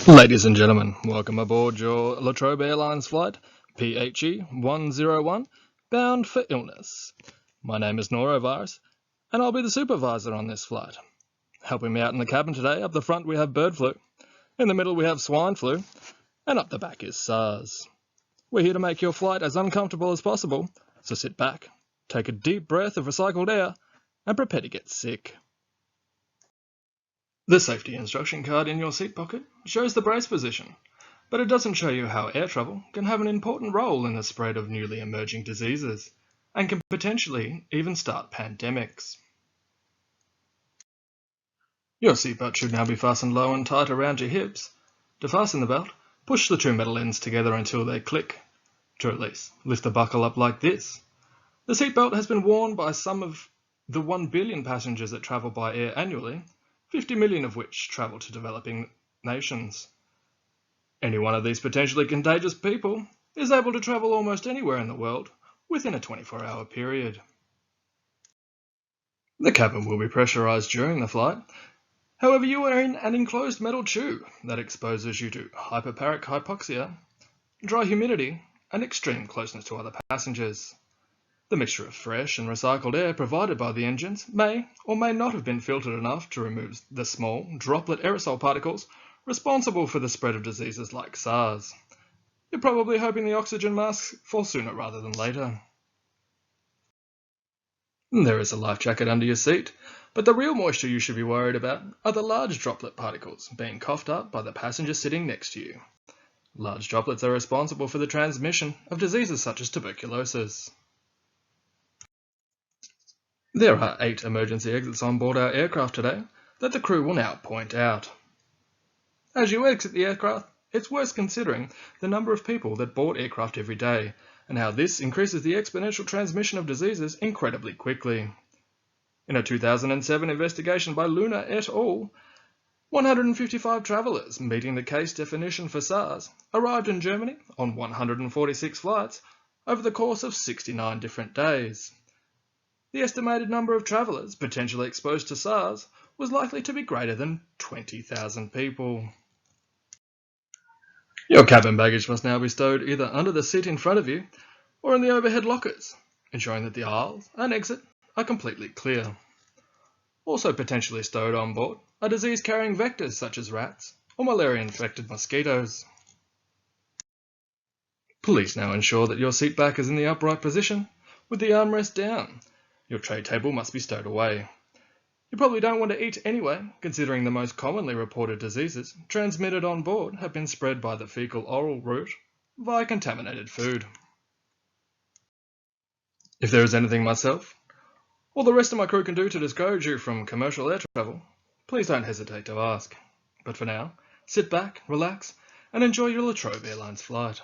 Ladies and gentlemen, welcome aboard your La Trobe Airlines flight PHE101 bound for illness. My name is Norovirus and I'll be the supervisor on this flight. Helping me out in the cabin today, up the front we have bird flu, in the middle we have swine flu, and up the back is SARS. We're here to make your flight as uncomfortable as possible, so sit back, take a deep breath of recycled air, and prepare to get sick. The safety instruction card in your seat pocket shows the brace position, but it doesn't show you how air travel can have an important role in the spread of newly emerging diseases and can potentially even start pandemics. Your seatbelt should now be fastened low and tight around your hips. To fasten the belt, push the two metal ends together until they click. To release, lift the buckle up like this. The seatbelt has been worn by some of the 1 billion passengers that travel by air annually, 50 million of which travel to developing nations. Any one of these potentially contagious people is able to travel almost anywhere in the world within a 24-hour period. The cabin will be pressurized during the flight. However, you are in an enclosed metal tube that exposes you to hyperbaric hypoxia, dry humidity, and extreme closeness to other passengers. The mixture of fresh and recycled air provided by the engines may or may not have been filtered enough to remove the small droplet aerosol particles responsible for the spread of diseases like SARS. You're probably hoping the oxygen masks fall sooner rather than later. There is a life jacket under your seat, but the real moisture you should be worried about are the large droplet particles being coughed up by the passenger sitting next to you. Large droplets are responsible for the transmission of diseases such as tuberculosis. There are 8 emergency exits on board our aircraft today that the crew will now point out. As you exit the aircraft, it's worth considering the number of people that board aircraft every day and how this increases the exponential transmission of diseases incredibly quickly. In a 2007 investigation by Luna et al., 155 travellers meeting the case definition for SARS arrived in Germany on 146 flights over the course of 69 different days. The estimated number of travellers potentially exposed to SARS was likely to be greater than 20,000 people. Your cabin baggage must now be stowed either under the seat in front of you or in the overhead lockers, ensuring that the aisles and exit are completely clear. Also potentially stowed on board are disease-carrying vectors such as rats or malaria-infected mosquitoes. Please now ensure that your seat back is in the upright position with the armrest down. Your tray table must be stowed away. You probably don't want to eat anyway, considering the most commonly reported diseases transmitted on board have been spread by the fecal-oral route via contaminated food. If there is anything myself or the rest of my crew can do to discourage you from commercial air travel, please don't hesitate to ask. But for now, sit back, relax, and enjoy your La Trobe Airlines flight.